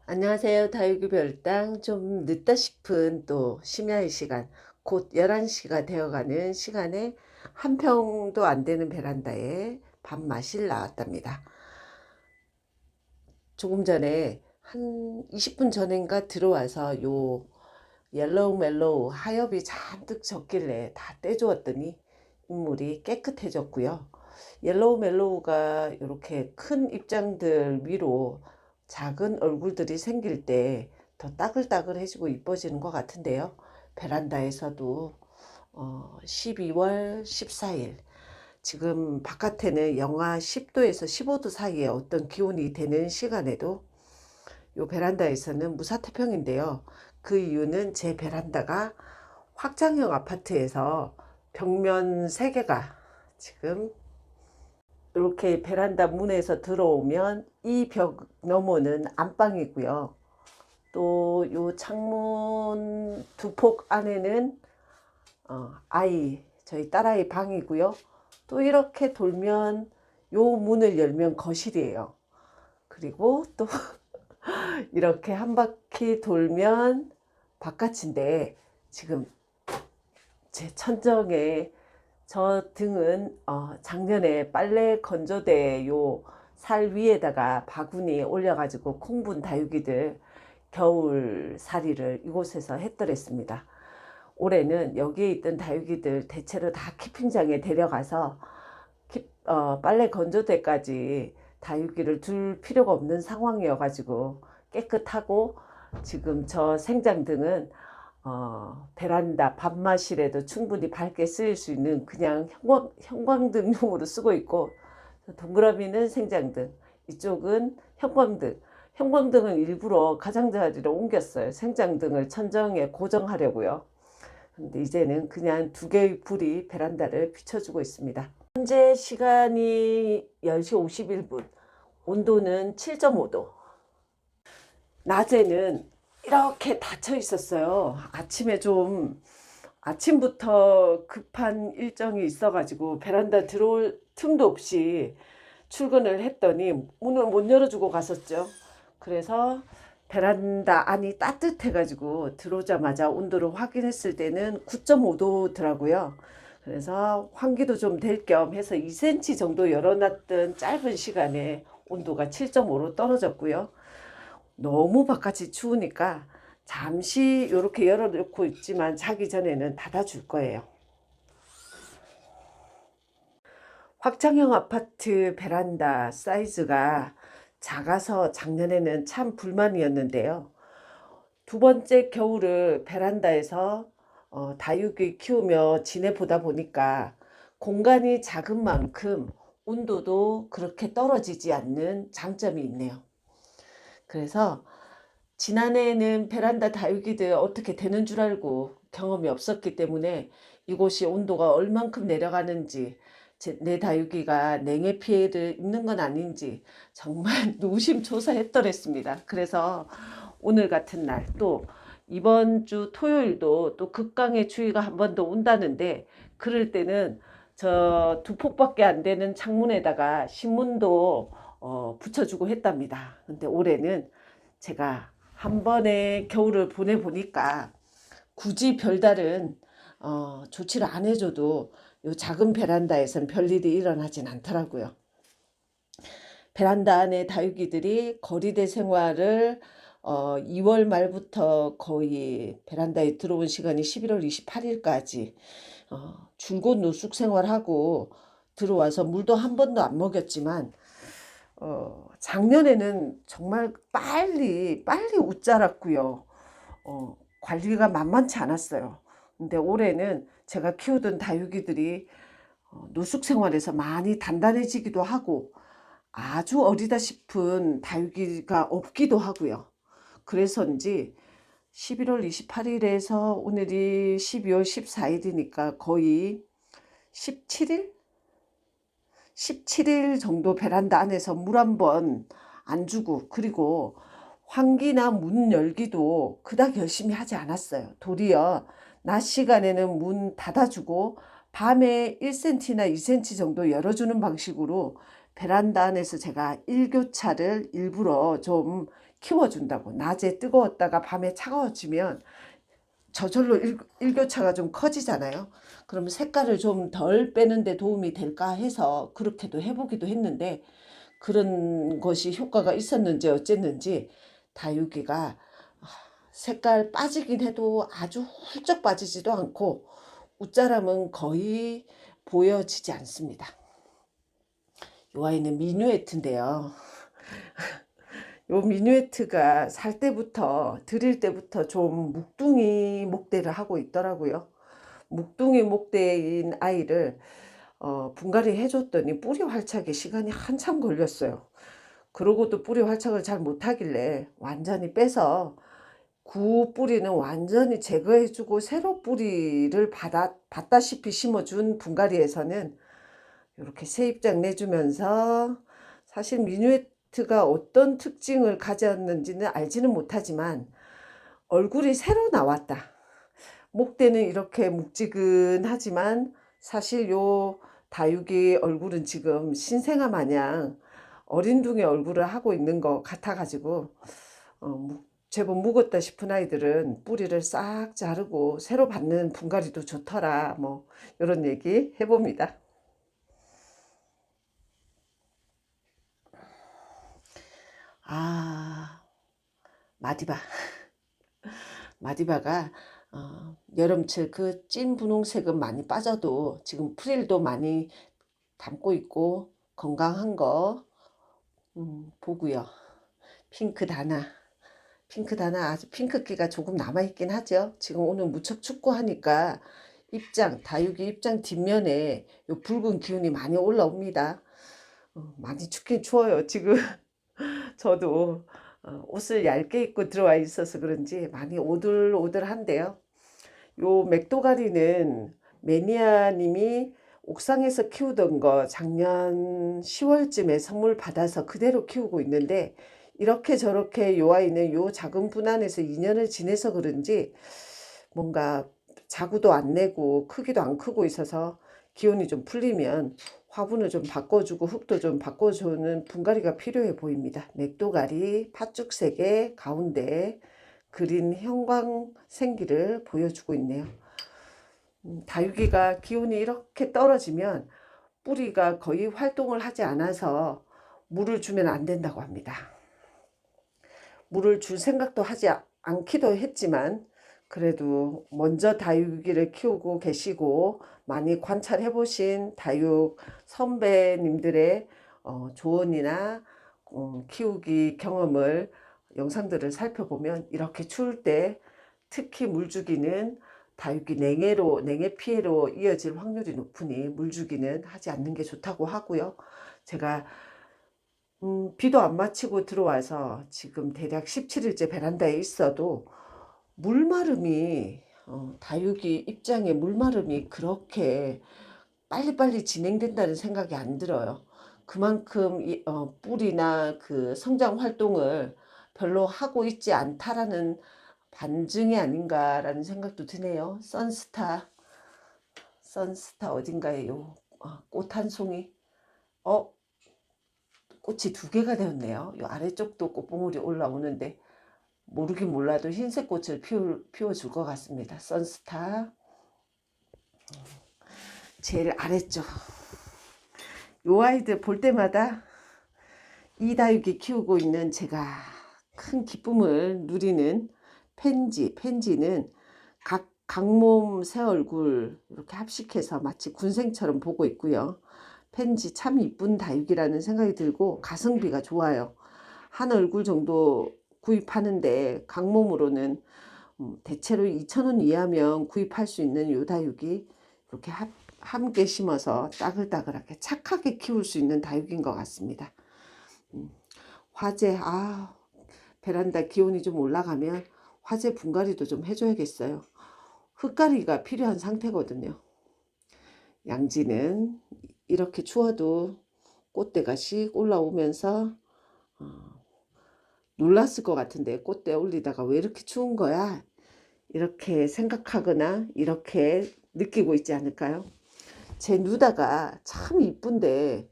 안녕하세요. 다육이 별당. 좀 늦다 싶은 또 심야의 시간, 곧 11시가 되어가는 시간에 한 평도 안 되는 베란다에 밥 마실 나왔답니다. 조금 전에 한 20분 전인가 들어와서 요 옐로우 멜로우 하엽이 잔뜩 졌길래 다 떼주었더니 인물이 깨끗해졌고요. 옐로우 멜로우가 이렇게 큰 입장들 위로 작은 얼굴들이 생길 때 더 따글따글해지고 이뻐지는 것 같은데요. 베란다에서도 12월 14일 지금 바깥에는 영하 10도에서 15도 사이에 어떤 기온이 되는 시간에도 요 베란다에서는 무사태평인데요. 그 이유는 제 베란다가 확장형 아파트에서 벽면 3개가 지금 이렇게 베란다 문에서 들어오면 이 벽 너머는 안방이고요. 또 요 창문 두 폭 안에는 저희 딸아이 방이고요. 또 이렇게 돌면 요 문을 열면 거실이에요. 그리고 또 이렇게 한 바퀴 돌면 바깥인데 지금 제 천정에 저 등은 작년에 빨래 건조대 요 살 위에다가 바구니 올려가지고 콩분 다육이들 겨울살이를 이곳에서 했더랬습니다. 올해는 여기에 있던 다육이들 대체로 다 키핑장에 데려가서 빨래 건조대까지 다육이를 둘 필요가 없는 상황이어가지고 깨끗하고 지금 저 생장등은 베란다 밥마실에도 충분히 밝게 쓰일 수 있는 그냥 형광등용으로 쓰고 있고, 동그라미는 생장등, 이쪽은 형광등. 형광등은 일부러 가장자리로 옮겼어요. 생장등을 천정에 고정하려고요. 근데 이제는 그냥 두 개의 불이 베란다를 비춰주고 있습니다. 현재 시간이 10시 51분, 온도는 7.5도. 낮에는 이렇게 닫혀 있었어요. 아침부터 급한 일정이 있어가지고 베란다 들어올 틈도 없이 출근을 했더니 문을 못 열어주고 갔었죠. 그래서 베란다 안이 따뜻해가지고 들어오자마자 온도를 확인했을 때는 9.5도더라고요. 그래서 환기도 좀 될 겸 해서 2cm 정도 열어놨던 짧은 시간에 온도가 7.5로 떨어졌고요. 너무 바깥이 추우니까 잠시 이렇게 열어놓고 있지만 자기 전에는 닫아줄 거예요. 확장형 아파트 베란다 사이즈가 작아서 작년에는 참 불만이었는데요. 두 번째 겨울을 베란다에서 다육이 키우며 지내보다 보니까 공간이 작은 만큼 온도도 그렇게 떨어지지 않는 장점이 있네요. 그래서 지난해에는 베란다 다육이들 어떻게 되는 줄 알고 경험이 없었기 때문에 이곳이 온도가 얼만큼 내려가는지, 내 다육이가 냉해 피해를 입는 건 아닌지 정말 노심초사했더랬습니다. 그래서 오늘 같은 날, 또 이번 주 토요일도 또 극강의 추위가 한 번 더 온다는데, 그럴 때는 저 두 폭밖에 안 되는 창문에다가 신문도 붙여주고 했답니다. 근데 올해는 제가 한 번에 겨울을 보내보니까 굳이 별다른 조치를 안 해줘도 요 작은 베란다에선 별일이 일어나진 않더라고요. 베란다 안에 다육이들이 거리대 생활을 2월 말부터 거의 베란다에 들어온 시간이 11월 28일까지 줄곧 노숙 생활하고 들어와서 물도 한 번도 안 먹였지만 작년에는 정말 빨리 옷 자랐고요. 관리가 만만치 않았어요. 근데 올해는 제가 키우던 다육이들이 노숙 생활에서 많이 단단해지기도 하고 아주 어리다 싶은 다육이가 없기도 하고요. 그래서인지 11월 28일에서 오늘이 12월 14일이니까 거의 17일? 17일 정도 베란다 안에서 물 한 번 안 주고, 그리고 환기나 문 열기도 그닥 열심히 하지 않았어요. 도리어 낮 시간에는 문 닫아주고 밤에 1cm나 2cm 정도 열어주는 방식으로 베란다 안에서 제가 일교차를 일부러 좀 키워준다고. 낮에 뜨거웠다가 밤에 차가워지면 저절로 일교차가 좀 커지잖아요. 그러면 색깔을 좀 덜 빼는 데 도움이 될까 해서 그렇게도 해보기도 했는데, 그런 것이 효과가 있었는지 어쨌는지 다육이가 색깔 빠지긴 해도 아주 훌쩍 빠지지도 않고 웃자람은 거의 보여지지 않습니다. 이 아이는 미뉴에트인데요. 요 미뉴에트가 살 때부터, 들일 때부터 좀 묵둥이 목대를 하고 있더라고요. 묵둥이 목대인 아이를 분갈이 해줬더니 뿌리 활착에 시간이 한참 걸렸어요. 그러고도 뿌리 활착을 잘 못하길래 완전히 빼서 구 뿌리는 완전히 제거해주고 새로 뿌리를 받다시피 심어준 분갈이에서는 이렇게 새 입장 내주면서, 사실 미뉴에트가 어떤 특징을 가졌는지는 알지는 못하지만 얼굴이 새로 나왔다. 목대는 이렇게 묵지근하지만 사실 요 다육이 얼굴은 지금 신생아 마냥 어린둥이 얼굴을 하고 있는 것 같아가지고 제법 묵었다 싶은 아이들은 뿌리를 싹 자르고 새로 받는 분갈이도 좋더라, 뭐 이런 얘기 해봅니다. 마디바. 마디바가 여름철 그 찐 분홍색은 많이 빠져도 지금 프릴도 많이 담고 있고 건강한 거 보고요. 핑크다나 아직 핑크기가 조금 남아있긴 하죠. 지금 오늘 무척 춥고 하니까 다육이 입장 뒷면에 요 붉은 기운이 많이 올라옵니다. 많이 춥긴 추워요. 지금 저도 옷을 얇게 입고 들어와 있어서 그런지 많이 오들오들한데요. 요 맥도가리는 매니아님이 옥상에서 키우던 거 작년 10월쯤에 선물 받아서 그대로 키우고 있는데, 이렇게 저렇게 요 아이는 요 작은 분 안에서 2년을 지내서 그런지 뭔가 자구도 안 내고 크기도 안 크고 있어서 기온이 좀 풀리면 화분을 좀 바꿔주고 흙도 좀 바꿔주는 분갈이가 필요해 보입니다. 맥도가리 팥죽색의 가운데 그린 형광생기를 보여주고 있네요. 다육이가 기온이 이렇게 떨어지면 뿌리가 거의 활동을 하지 않아서 물을 주면 안 된다고 합니다. 물을 줄 생각도 하지 않기도 했지만 그래도 먼저 다육이를 키우고 계시고 많이 관찰해 보신 다육 선배님들의 조언이나 키우기 경험을, 영상들을 살펴보면 이렇게 추울 때 특히 물주기는 다육이 냉해 피해로 이어질 확률이 높으니 물주기는 하지 않는 게 좋다고 하고요. 제가 비도 안 맞히고 들어와서 지금 대략 17일째 베란다에 있어도 물마름이 다육이 입장에 물마름이 그렇게 빨리빨리 진행된다는 생각이 안 들어요. 그만큼 뿌리나 그 성장 활동을 별로 하고 있지 않다라는 반증이 아닌가라는 생각도 드네요. 선스타 어딘가에 꽃 한 송이, 꽃이 2개가 되었네요. 이 아래쪽도 꽃봉오리 올라오는데 모르긴 몰라도 흰색 꽃을 피워줄 것 같습니다. 선스타 제일 아래쪽. 요 아이들 볼 때마다 이 다육이 키우고 있는 제가 큰 기쁨을 누리는 펜지는 각몸 새 얼굴 이렇게 합식해서 마치 군생처럼 보고 있고요. 펜지 참 이쁜 다육이라는 생각이 들고 가성비가 좋아요. 한 얼굴 정도 구입하는데 각몸으로는 대체로 2,000원 이하면 구입할 수 있는 요 다육이 이렇게 함께 심어서 따글따글하게 착하게 키울 수 있는 다육인 것 같습니다. 화재, 베란다 기온이 좀 올라가면 화재 분갈이도 좀 해줘야겠어요. 흙가리가 필요한 상태거든요. 양지는 이렇게 추워도 꽃대가 씩 올라오면서 놀랐을 것 같은데, 꽃대 올리다가 왜 이렇게 추운 거야? 이렇게 생각하거나 이렇게 느끼고 있지 않을까요? 제 누다가 참 이쁜데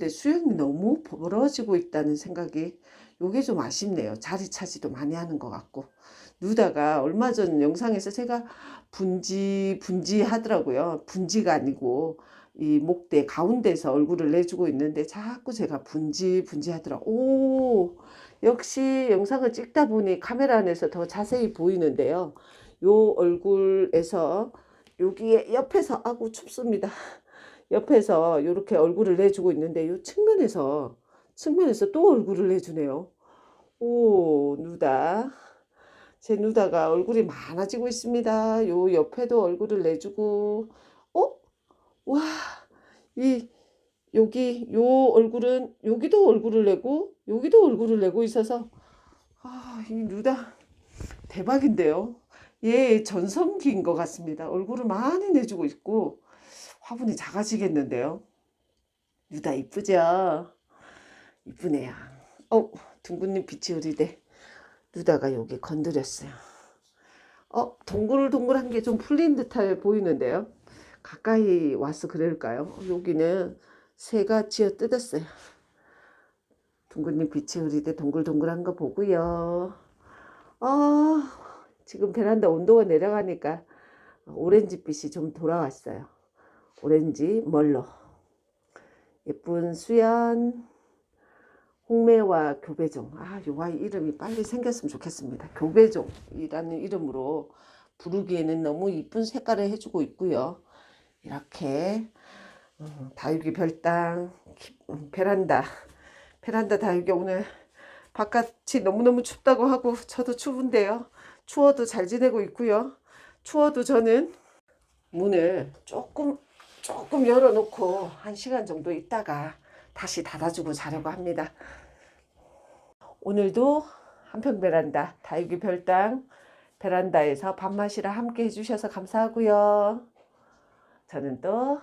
수영이 너무 벌어지고 있다는 생각이 요게 좀 아쉽네요. 자리 차지도 많이 하는 것 같고. 누다가 얼마 전 영상에서 제가 분지 하더라고요. 분지가 아니고 이 목대 가운데서 얼굴을 내주고 있는데 자꾸 제가 분지 하더라. 오, 역시 영상을 찍다 보니 카메라 안에서 더 자세히 보이는데요. 요 얼굴에서 여기에 옆에서 아구 춥습니다. 옆에서 이렇게 얼굴을 내주고 있는데 요 측면에서 또 얼굴을 내주네요. 오, 누다. 제 누다가 얼굴이 많아지고 있습니다. 요 옆에도 얼굴을 내주고, 어? 와, 이, 여기, 요 얼굴은, 여기도 얼굴을 내고, 여기도 얼굴을 내고 있어서, 아, 이 누다 대박인데요. 얘 전성기인 것 같습니다. 얼굴을 많이 내주고 있고, 화분이 작아지겠는데요. 누다 이쁘죠? 이쁘네요. 둥근님 빛이 흐리대. 누다가 여기 건드렸어요. 동글동글한 게 좀 풀린 듯해 보이는데요. 가까이 와서 그럴까요? 여기는 새가 쥐어 뜯었어요. 둥근님 빛이 흐리대 동글동글한 거 보고요. 지금 베란다 온도가 내려가니까 오렌지빛이 좀 돌아왔어요. 오렌지 멀로. 예쁜 수연, 홍매와 교배종. 요 아이 이름이 빨리 생겼으면 좋겠습니다. 교배종이라는 이름으로 부르기에는 너무 이쁜 색깔을 해주고 있고요. 이렇게 다육이 별당, 베란다 다육이 오늘 바깥이 너무너무 춥다고 하고 저도 추운데요. 추워도 잘 지내고 있고요. 추워도 저는 문을 조금 열어놓고 1시간 정도 있다가 다시 닫아주고 자려고 합니다. 오늘도 한평 베란다 다육이 별당 베란다에서 밥맛이라 함께 해주셔서 감사하고요. 저는 또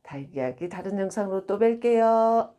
다육이 이야기 다른 영상으로 또 뵐게요.